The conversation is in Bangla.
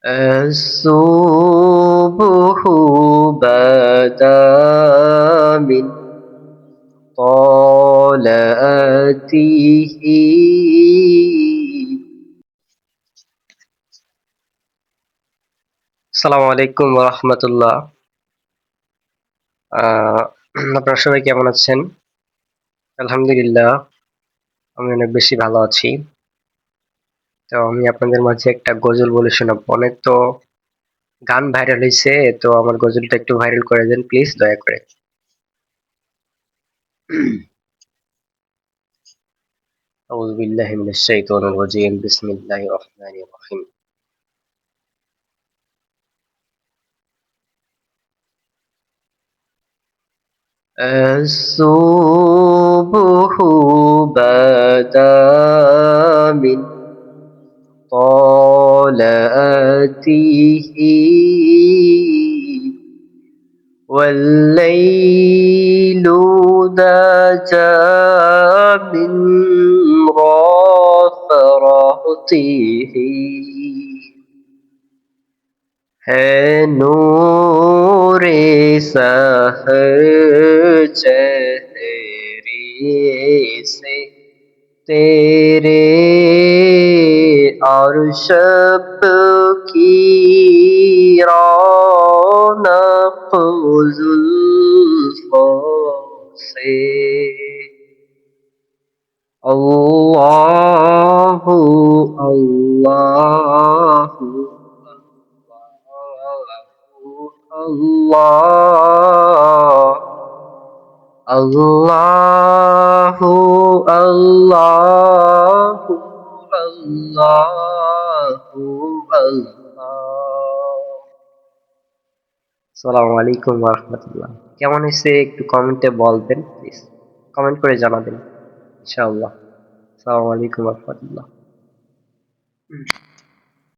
الصبح بدا من طلعته আসসালামু আলাইকুম ওয়া রাহমাতুল্লাহ। আহ আপনারা সবাই কেমন আছেন? আলহামদুলিল্লাহ, আমি অনেক বেশি ভালো আছি। তো আমি আপনাদের মাঝে একটা গজল বলে শোনাবো। অনেক তো গান ভাইরাল হইছে, তো আমার গজলটা একটু ভাইরাল করে দেন প্লিজ, দয়া করে। আউযু বিল্লাহি মিনাশ শাইতানির রাজিম। বিসমিল্লাহির রহমানির রহিম। الصبح بدا من طلعته والليل دجى من غفرته है नूरे सहर चेहरे से तेरे अर्श की रौनक जुल्फों से अल्लाहु अल्लाहु अल्लाह अल्लाहु अल्लाहु अल्लाहु अल्लाह। আসসালামু আলাইকুম ওয়া রাহমাতুল্লাহ। কেমন হয়েছে একটু কমেন্টে বলবেন প্লিজ, কমেন্ট করে জানাবেন ইনশাআল্লাহ। আসসালামু আলাইকুম ওয়া রাহমাতুল্লাহ।